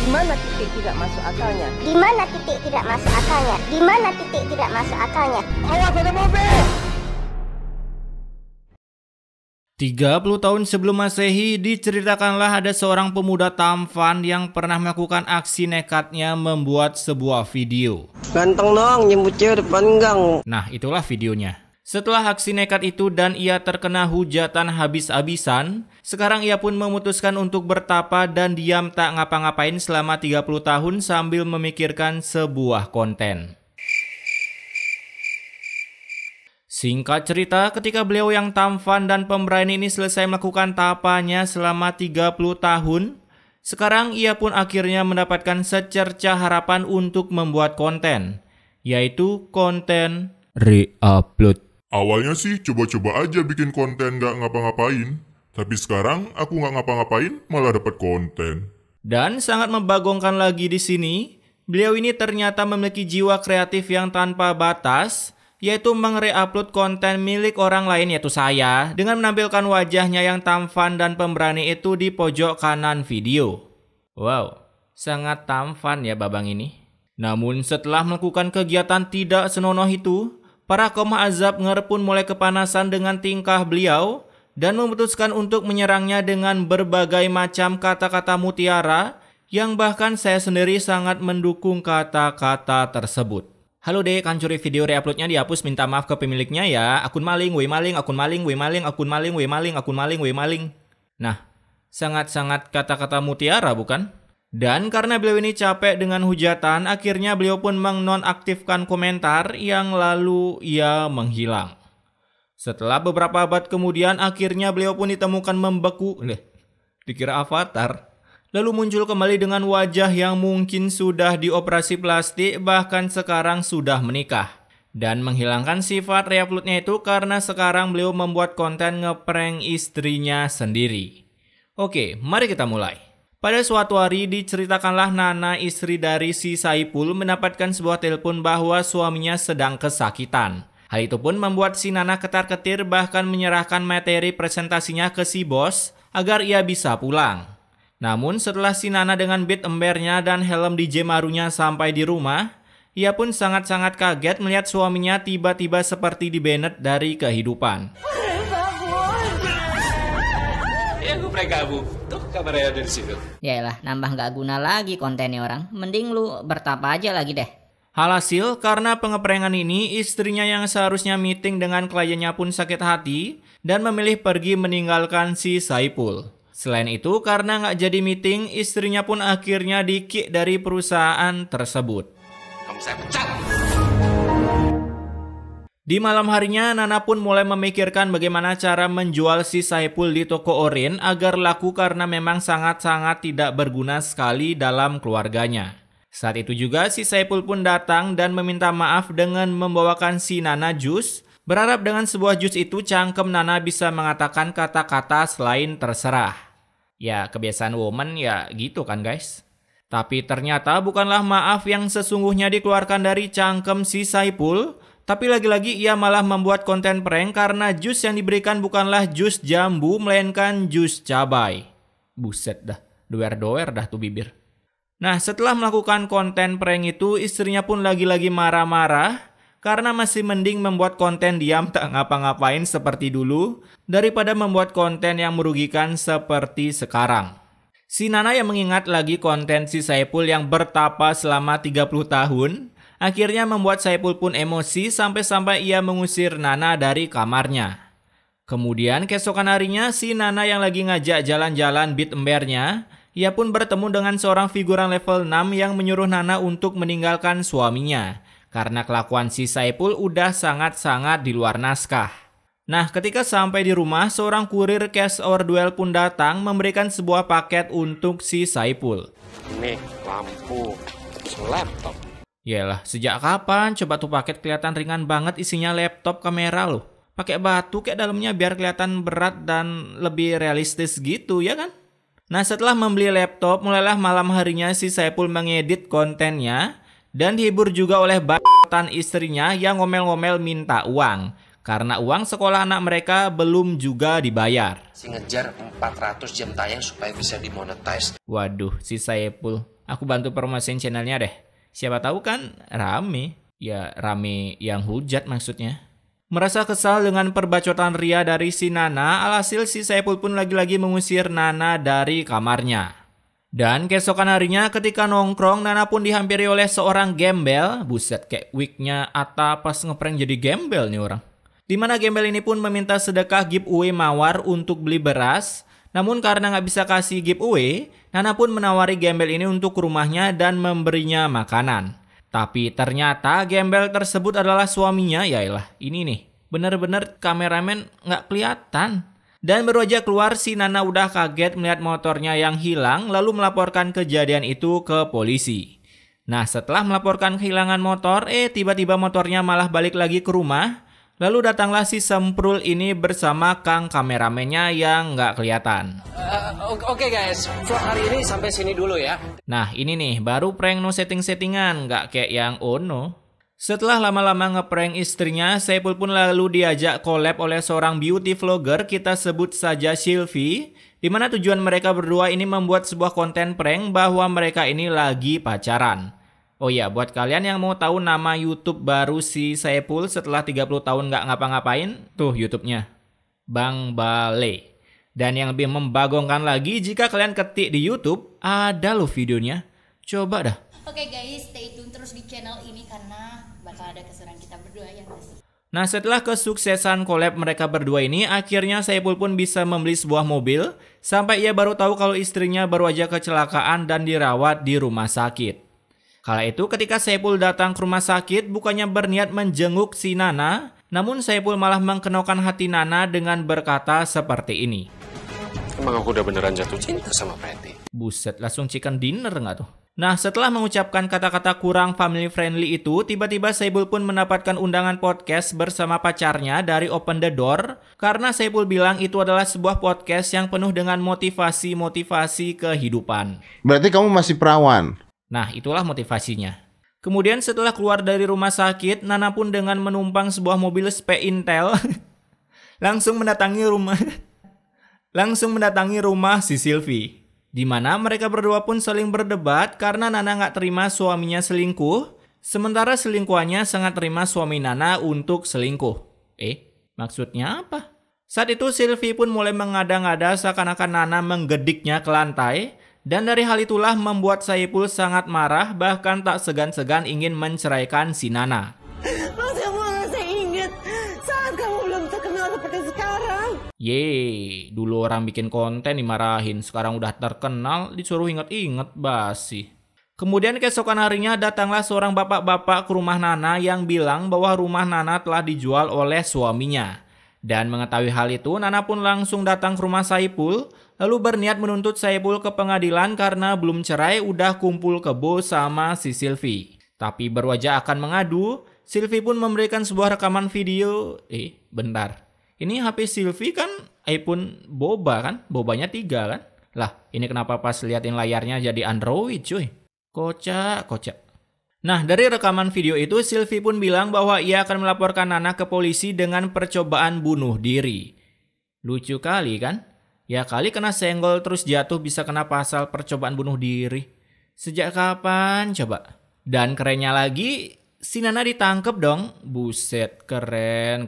mana titik tidak masuk akalnya? Di mana titik tidak masuk akalnya? Di mana titik tidak masuk akalnya? Awas ada mobil! 30 tahun sebelum Masehi diceritakanlah ada seorang pemuda tampan yang pernah melakukan aksi nekatnya membuat sebuah video. Ganteng dong, nyebut cewek depan gang. Nah, itulah videonya. Setelah aksi nekat itu dan ia terkena hujatan habis-habisan, sekarang ia pun memutuskan untuk bertapa dan diam tak ngapa-ngapain selama 30 tahun sambil memikirkan sebuah konten. Singkat cerita, ketika beliau yang tampan dan pemberani ini selesai melakukan tapanya selama 30 tahun, sekarang ia pun akhirnya mendapatkan secercah harapan untuk membuat konten, yaitu konten re-upload. Awalnya sih coba-coba aja bikin konten gak ngapa-ngapain, tapi sekarang aku gak ngapa-ngapain malah dapat konten. Dan sangat membagongkan lagi di sini, beliau ini ternyata memiliki jiwa kreatif yang tanpa batas, yaitu meng-re-upload konten milik orang lain yaitu saya dengan menampilkan wajahnya yang tampan dan pemberani itu di pojok kanan video. Wow, sangat tampan ya babang ini. Namun setelah melakukan kegiatan tidak senonoh itu, para kaum azab pun mulai kepanasan dengan tingkah beliau dan memutuskan untuk menyerangnya dengan berbagai macam kata-kata mutiara yang bahkan saya sendiri sangat mendukung kata-kata tersebut. Halo dek, kan curi video re-uploadnya dihapus, minta maaf ke pemiliknya ya. Akun maling, we maling, akun maling, we maling, akun maling, we maling, akun maling, we maling. Nah, sangat-sangat kata-kata mutiara bukan? Dan karena beliau ini capek dengan hujatan, akhirnya beliau pun menonaktifkan komentar yang lalu ia menghilang. Setelah beberapa abad kemudian, akhirnya beliau pun ditemukan membeku. Dikira avatar. Lalu muncul kembali dengan wajah yang mungkin sudah dioperasi plastik, bahkan sekarang sudah menikah. Dan menghilangkan sifat re-uploadnya itu karena sekarang beliau membuat konten ngeprank istrinya sendiri. Oke, mari kita mulai. Pada suatu hari diceritakanlah Nana, istri dari si Saipul, mendapatkan sebuah telepon bahwa suaminya sedang kesakitan. Hal itu pun membuat si Nana ketar-ketir bahkan menyerahkan materi presentasinya ke si bos agar ia bisa pulang. Namun setelah si Nana dengan beat embernya dan helm DJ Marunya sampai di rumah, ia pun sangat-sangat kaget melihat suaminya tiba-tiba seperti di-banned dari kehidupan. Ya gue prank kamu, tuh kameranya ada di situ. Yaelah, nambah gak guna lagi kontennya orang, mending lu bertapa aja lagi deh. Alhasil, karena pengeprangan ini, istrinya yang seharusnya meeting dengan kliennya pun sakit hati dan memilih pergi meninggalkan si Saipul. Selain itu, karena nggak jadi meeting, istrinya pun akhirnya di-kick dari perusahaan tersebut. Kamu saya pecat! Di malam harinya, Nana pun mulai memikirkan bagaimana cara menjual si Saipul di toko Orin agar laku karena memang sangat-sangat tidak berguna sekali dalam keluarganya. Saat itu juga si Saipul pun datang dan meminta maaf dengan membawakan si Nana jus, berharap dengan sebuah jus itu cangkem Nana bisa mengatakan kata-kata selain terserah. Ya, kebiasaan woman ya gitu kan guys. Tapi ternyata bukanlah maaf yang sesungguhnya dikeluarkan dari cangkem si Saipul, tapi lagi-lagi ia malah membuat konten prank karena jus yang diberikan bukanlah jus jambu, melainkan jus cabai. Buset dah, doer-doer dah tuh bibir. Nah, setelah melakukan konten prank itu, istrinya pun lagi-lagi marah-marah karena masih mending membuat konten diam tak ngapa-ngapain seperti dulu daripada membuat konten yang merugikan seperti sekarang. Si Nana yang mengingat lagi konten si Saipul yang bertapa selama 30 tahun, akhirnya membuat Saipul pun emosi sampai-sampai ia mengusir Nana dari kamarnya. Kemudian keesokan harinya si Nana yang lagi ngajak jalan-jalan beat embernya, ia pun bertemu dengan seorang figuran level 6 yang menyuruh Nana untuk meninggalkan suaminya. Karena kelakuan si Saipul udah sangat-sangat di luar naskah. Nah, ketika sampai di rumah, seorang kurir Cash or Duel pun datang memberikan sebuah paket untuk si Saipul. Nih, lampu, terus laptop. Yalah, sejak kapan coba tuh paket kelihatan ringan banget isinya laptop kamera loh. Pakai batu kayak dalamnya biar kelihatan berat dan lebih realistis gitu ya kan? Nah, setelah membeli laptop, mulailah malam harinya si Saipul mengedit kontennya. Dan dihibur juga oleh batan istrinya yang ngomel-ngomel minta uang. Karena uang sekolah anak mereka belum juga dibayar. Si ngejar 400 jam tayang supaya bisa dimonetize. Waduh, si Saipul. Aku bantu promosiin channelnya deh. Siapa tahu kan rame. Ya rame yang hujat maksudnya. Merasa kesal dengan perbacotan Ria dari si Nana, alhasil si Saipul pun lagi-lagi mengusir Nana dari kamarnya. Dan keesokan harinya ketika nongkrong, Nana pun dihampiri oleh seorang gembel. Buset, kayak wignya Atta pas ngeprank jadi gembel nih orang. Dimana gembel ini pun meminta sedekah giveaway mawar untuk beli beras. Namun karena nggak bisa kasih giveaway, Nana pun menawari gembel ini untuk ke rumahnya dan memberinya makanan. Tapi ternyata gembel tersebut adalah suaminya. Yaelah, ini nih, bener-bener kameramen nggak kelihatan. Dan baru aja keluar, si Nana udah kaget melihat motornya yang hilang, lalu melaporkan kejadian itu ke polisi. Nah, setelah melaporkan kehilangan motor, tiba-tiba motornya malah balik lagi ke rumah. Lalu datanglah si Semprul ini bersama Kang kameramennya yang nggak kelihatan. Oke guys, vlog hari ini sampai sini dulu ya. Nah, ini nih, baru prank no setting-settingan, nggak kayak yang Ono. Setelah lama-lama ngeprank istrinya, Saipul pun lalu diajak collab oleh seorang beauty vlogger, kita sebut saja Sylvie, di mana tujuan mereka berdua ini membuat sebuah konten prank bahwa mereka ini lagi pacaran. Oh iya, buat kalian yang mau tahu nama YouTube baru si Saipul setelah 30 tahun nggak ngapa-ngapain, tuh YouTube-nya, Bang Bale. Dan yang lebih membagongkan lagi, jika kalian ketik di YouTube, ada loh videonya. Coba dah. Oke guys, stay tune terus di channel ini karena bakal ada keseruan kita berdua ya guys. Nah, setelah kesuksesan collab mereka berdua ini, akhirnya Saipul pun bisa membeli sebuah mobil, sampai ia baru tahu kalau istrinya baru aja kecelakaan dan dirawat di rumah sakit. Kala itu ketika Saipul datang ke rumah sakit, bukannya berniat menjenguk si Nana, namun Saipul malah mengkenokkan hati Nana dengan berkata seperti ini. Emang aku udah beneran jatuh cinta sama Pretty. Buset, langsung chicken dinner nggak tuh? Nah, setelah mengucapkan kata-kata kurang family friendly itu, tiba-tiba Saipul pun mendapatkan undangan podcast bersama pacarnya dari Open the Door, karena Saipul bilang itu adalah sebuah podcast yang penuh dengan motivasi-motivasi kehidupan. Berarti kamu masih perawan? Nah, itulah motivasinya. Kemudian setelah keluar dari rumah sakit, Nana pun dengan menumpang sebuah mobil spe Intel langsung mendatangi rumah si Sylvie. Di mana mereka berdua pun saling berdebat karena Nana nggak terima suaminya selingkuh, sementara selingkuhannya sangat terima suami Nana untuk selingkuh. Maksudnya apa? Saat itu Sylvie pun mulai mengada-ngada seakan-akan Nana menggediknya ke lantai. Dan dari hal itulah membuat Saipul sangat marah, bahkan tak segan-segan ingin menceraikan si Nana. Masih saya ingat saat kamu belum terkenal seperti sekarang. Dulu orang bikin konten dimarahin, sekarang udah terkenal disuruh inget-inget basi. Kemudian keesokan harinya datanglah seorang bapak-bapak ke rumah Nana yang bilang bahwa rumah Nana telah dijual oleh suaminya. Dan mengetahui hal itu, Nana pun langsung datang ke rumah Saipul, lalu berniat menuntut Saipul ke pengadilan karena belum cerai udah kumpul kebo sama si Sylvie. Tapi baru aja akan mengadu, Sylvie pun memberikan sebuah rekaman video. Bentar. Ini HP Sylvie kan iPhone boba kan? Bobanya 3 kan? Lah, ini kenapa pas liatin layarnya jadi Android cuy? Kocak. Nah, dari rekaman video itu, Sylvie pun bilang bahwa ia akan melaporkan Nana ke polisi dengan percobaan bunuh diri. Lucu kali kan? Ya kali kena senggol terus jatuh bisa kena pasal percobaan bunuh diri. Sejak kapan coba? Dan kerennya lagi, si Nana ditangkep dong. Buset, keren.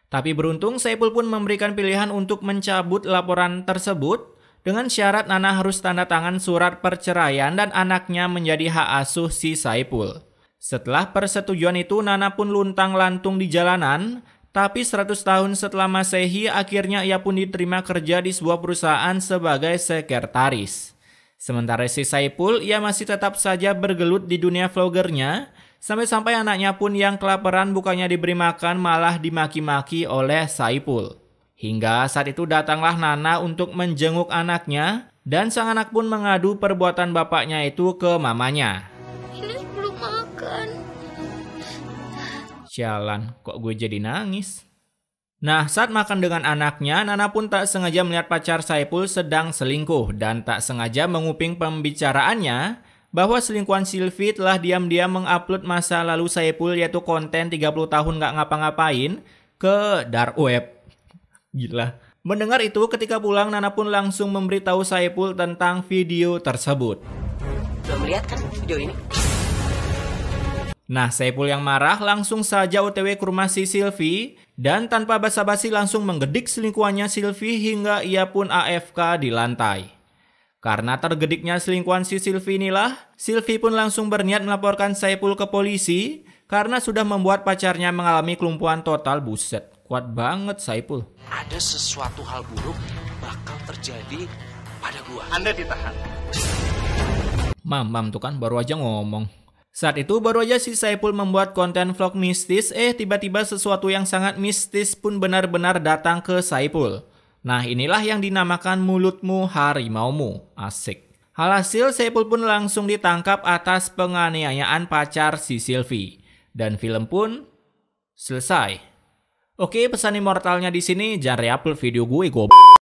Tapi beruntung Saipul pun memberikan pilihan untuk mencabut laporan tersebut, dengan syarat Nana harus tanda tangan surat perceraian dan anaknya menjadi hak asuh si Saipul. Setelah persetujuan itu, Nana pun luntang-lantung di jalanan, tapi 100 tahun setelah Masehi, akhirnya ia pun diterima kerja di sebuah perusahaan sebagai sekretaris. Sementara si Saipul, ia masih tetap saja bergelut di dunia vlogernya, sampai-sampai anaknya pun yang kelaparan bukannya diberi makan malah dimaki-maki oleh Saipul. Hingga saat itu datanglah Nana untuk menjenguk anaknya, dan sang anak pun mengadu perbuatan bapaknya itu ke mamanya. Ini belum makan. Sialan, kok gue jadi nangis? Nah, saat makan dengan anaknya, Nana pun tak sengaja melihat pacar Saipul sedang selingkuh, dan tak sengaja menguping pembicaraannya bahwa selingkuhan Sylvie telah diam-diam mengupload masa lalu Saipul, yaitu konten 30 tahun gak ngapa-ngapain, ke dark web. Gila. Mendengar itu, ketika pulang Nana pun langsung memberitahu Saipul tentang video tersebut. Udah melihat kan video ini? Nah, Saipul yang marah langsung saja OTW ke rumah si Silvi dan tanpa basa-basi langsung menggedik selingkuhannya Silvi hingga ia pun AFK di lantai. Karena tergediknya selingkuhan si Silvi inilah, Silvi pun langsung berniat melaporkan Saipul ke polisi karena sudah membuat pacarnya mengalami kelumpuhan total. Buset, kuat banget Saipul. Ada sesuatu hal buruk bakal terjadi pada gua. Anda ditahan. Mam tuh kan baru aja ngomong. Saat itu baru aja si Saipul membuat konten vlog mistis, tiba-tiba sesuatu yang sangat mistis pun benar-benar datang ke Saipul. Nah, inilah yang dinamakan mulutmu harimaumu. Asik. Alhasil Saipul pun langsung ditangkap atas penganiayaan pacar si Silvi. Dan film pun selesai. Oke, pesan immortalnya di sini, jangan re-upload video gue, goblok.